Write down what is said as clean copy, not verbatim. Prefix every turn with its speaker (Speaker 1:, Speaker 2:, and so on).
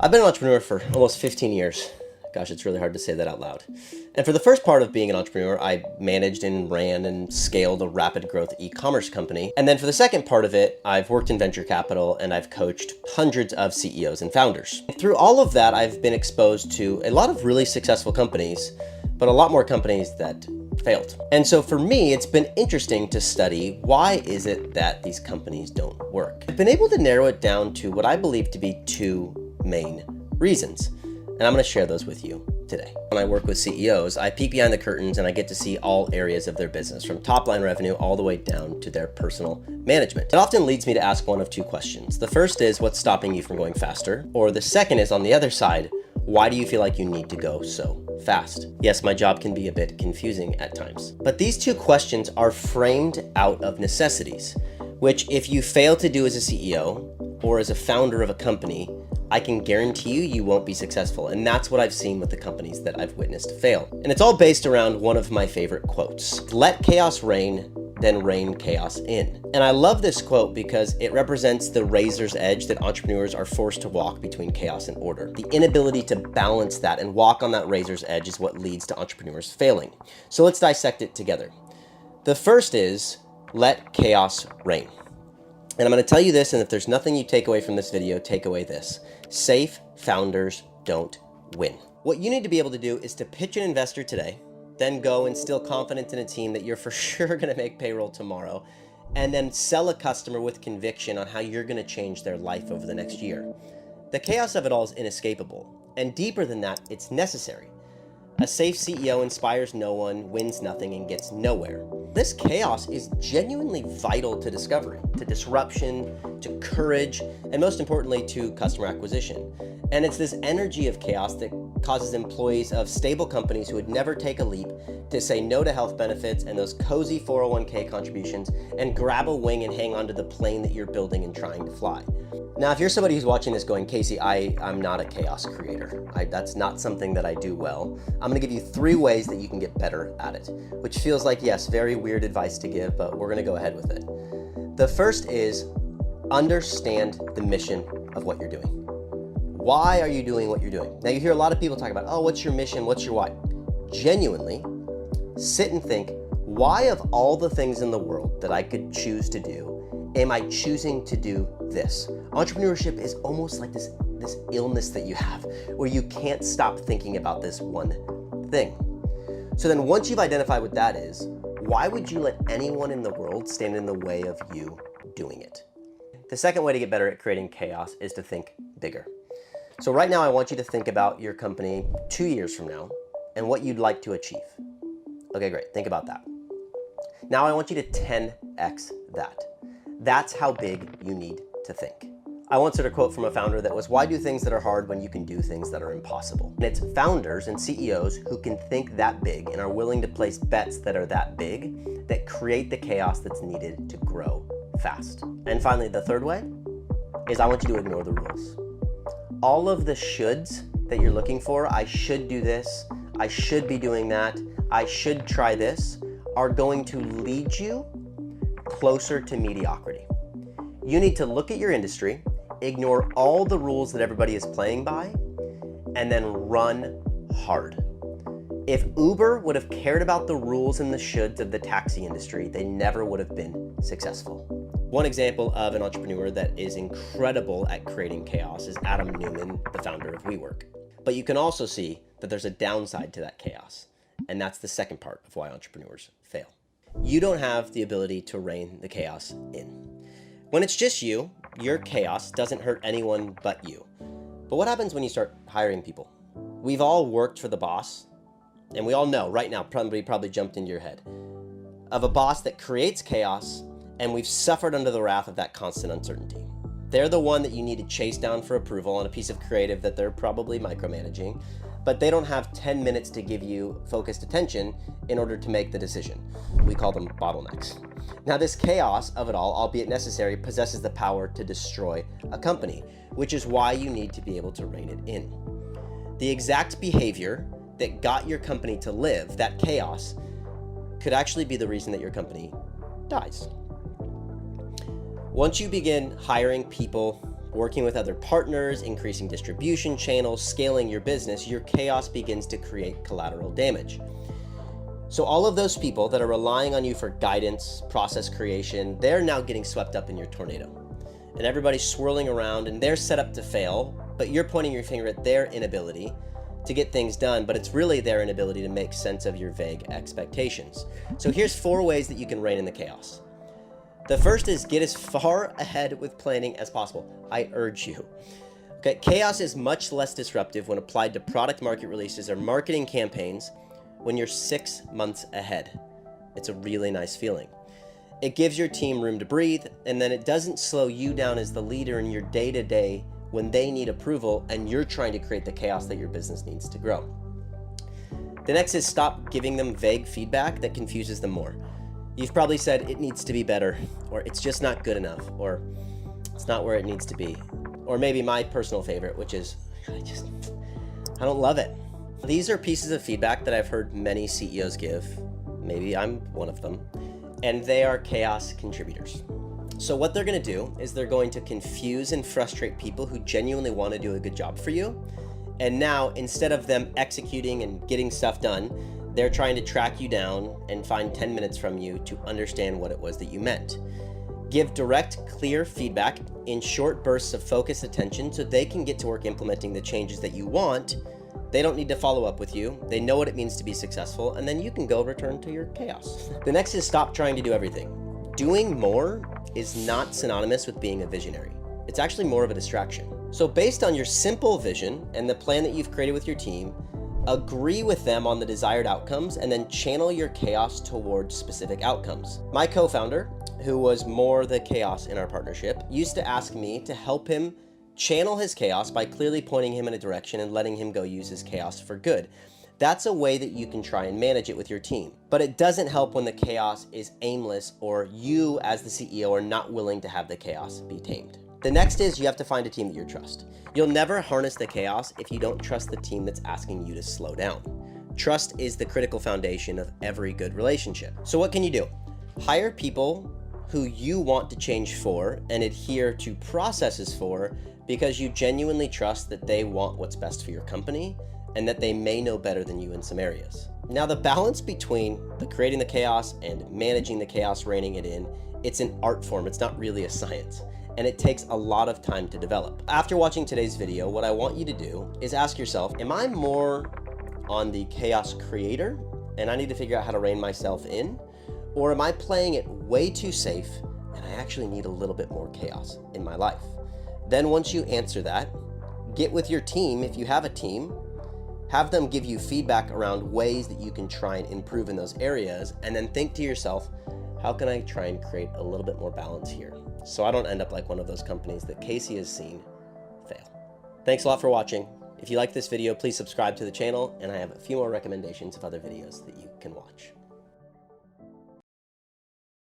Speaker 1: I've been an entrepreneur for almost 15 years. Gosh, it's really hard to say that out loud. And for the first part of being an entrepreneur, I managed and ran and scaled a rapid growth e-commerce company. And then for the second part of it, I've worked in venture capital and I've coached hundreds of CEOs and founders. Through all of that, I've been exposed to a lot of really successful companies, but a lot more companies that failed. And so for me, it's been interesting to study why is it that these companies don't work. I've been able to narrow it down to what I believe to be two main reasons. And I'm going to share those with you today. When I work with CEOs, I peek behind the curtains and I get to see all areas of their business, from top line revenue all the way down to their personal management. It often leads me to ask one of two questions. The first is, what's stopping you from going faster? Or the second is, on the other side, why do you feel like you need to go so fast? Yes, my job can be a bit confusing at times. But these two questions are framed out of necessities, which if you fail to do as a CEO or as a founder of a company, I can guarantee you won't be successful. And that's what I've seen with the companies that I've witnessed fail. And it's all based around one of my favorite quotes. Let chaos reign, then rein chaos in. And I love this quote because it represents the razor's edge that entrepreneurs are forced to walk between chaos and order. The inability to balance that and walk on that razor's edge is what leads to entrepreneurs failing. So let's dissect it together. The first is, let chaos reign. And I'm going to tell you this, and if there's nothing you take away from this video, take away this. Safe founders don't win. What you need to be able to do is to pitch an investor today, then go and instill confidence in a team that you're for sure going to make payroll tomorrow, and then sell a customer with conviction on how you're going to change their life over the next year. The chaos of it all is inescapable, and deeper than that, it's necessary. A safe CEO inspires no one, wins nothing, and gets nowhere. This chaos is genuinely vital to discovery, to disruption, to courage, and most importantly, to customer acquisition. And it's this energy of chaos that causes employees of stable companies who would never take a leap to say no to health benefits and those cozy 401k contributions and grab a wing and hang onto the plane that you're building and trying to fly. Now, if you're somebody who's watching this going, Casey, I'm not a chaos creator. That's not something that I do well. I'm gonna give you 3 ways that you can get better at it, which feels like, yes, very weird advice to give, but we're gonna go ahead with it. The first is understand the mission of what you're doing. Why are you doing what you're doing? Now, you hear a lot of people talk about, oh, what's your mission? What's your why? Genuinely, sit and think, why of all the things in the world that I could choose to do, am I choosing to do this? Entrepreneurship is almost like this illness that you have where you can't stop thinking about this one thing. So then once you've identified what that is, why would you let anyone in the world stand in the way of you doing it? The second way to get better at creating chaos is to think bigger. So right now I want you to think about your company 2 years from now and what you'd like to achieve. Okay, great, think about that. Now I want you to 10x that. That's how big you need to think. I once heard a quote from a founder that was, why do things that are hard when you can do things that are impossible? And it's founders and CEOs who can think that big and are willing to place bets that are that big that create the chaos that's needed to grow fast. And finally, the third way is I want you to ignore the rules. All of the shoulds that you're looking for, I should do this, I should be doing that, I should try this, are going to lead you closer to mediocrity. You need to look at your industry, ignore all the rules that everybody is playing by, and then run hard. If Uber would have cared about the rules and the shoulds of the taxi industry, they never would have been successful. One example of an entrepreneur that is incredible at creating chaos is Adam Newman, the founder of WeWork. But you can also see that there's a downside to that chaos, and that's the second part of why entrepreneurs fail. You don't have the ability to rein the chaos in. When it's just you, your chaos doesn't hurt anyone but you. But what happens when you start hiring people? We've all worked for the boss, and we all know right now, probably jumped into your head, of a boss that creates chaos, and we've suffered under the wrath of that constant uncertainty. They're the one that you need to chase down for approval on a piece of creative that they're probably micromanaging, but they don't have 10 minutes to give you focused attention in order to make the decision. We call them bottlenecks. Now, this chaos of it all, albeit necessary, possesses the power to destroy a company, which is why you need to be able to rein it in. The exact behavior that got your company to live, that chaos, could actually be the reason that your company dies. Once you begin hiring people working with other partners, increasing distribution channels, scaling your business, your chaos begins to create collateral damage. So all of those people that are relying on you for guidance, process creation, they're now getting swept up in your tornado. And everybody's swirling around and they're set up to fail, but you're pointing your finger at their inability to get things done, but it's really their inability to make sense of your vague expectations. So here's 4 ways that you can rein in the chaos. The first is get as far ahead with planning as possible. I urge you. Okay, chaos is much less disruptive when applied to product market releases or marketing campaigns when you're 6 months ahead. It's a really nice feeling. It gives your team room to breathe, and then it doesn't slow you down as the leader in your day-to-day when they need approval and you're trying to create the chaos that your business needs to grow. The next is stop giving them vague feedback that confuses them more. You've probably said it needs to be better, or it's just not good enough, or it's not where it needs to be. Or maybe my personal favorite, which is, I don't love it. These are pieces of feedback that I've heard many CEOs give. Maybe I'm one of them. And they are chaos contributors. So what they're gonna do is they're going to confuse and frustrate people who genuinely want to do a good job for you. And now, instead of them executing and getting stuff done, they're trying to track you down and find 10 minutes from you to understand what it was that you meant. Give direct, clear feedback in short bursts of focused attention so they can get to work implementing the changes that you want. They don't need to follow up with you. They know what it means to be successful, and then you can go return to your chaos. The next is stop trying to do everything. Doing more is not synonymous with being a visionary. It's actually more of a distraction. So based on your simple vision and the plan that you've created with your team, agree with them on the desired outcomes and then channel your chaos towards specific outcomes. My co-founder, who was more the chaos in our partnership, used to ask me to help him channel his chaos by clearly pointing him in a direction and letting him go use his chaos for good. That's a way that you can try and manage it with your team. But it doesn't help when the chaos is aimless or you as the CEO are not willing to have the chaos be tamed. The next is you have to find a team that you trust. You'll never harness the chaos if you don't trust the team that's asking you to slow down. Trust is the critical foundation of every good relationship. So what can you do? Hire people who you want to change for and adhere to processes for because you genuinely trust that they want what's best for your company and that they may know better than you in some areas. Now, the balance between creating the chaos and managing the chaos, reining it in, it's an art form. It's not really a science, and it takes a lot of time to develop. After watching today's video, what I want you to do is ask yourself, am I more on the chaos creator and I need to figure out how to rein myself in? Or am I playing it way too safe and I actually need a little bit more chaos in my life? Then once you answer that, get with your team if you have a team, have them give you feedback around ways that you can try and improve in those areas, and then think to yourself, how can I try and create a little bit more balance here so I don't end up like one of those companies that Casey has seen fail. Thanks a lot for watching. If you like this video, please subscribe to the channel, and I have a few more recommendations of other videos that you can watch.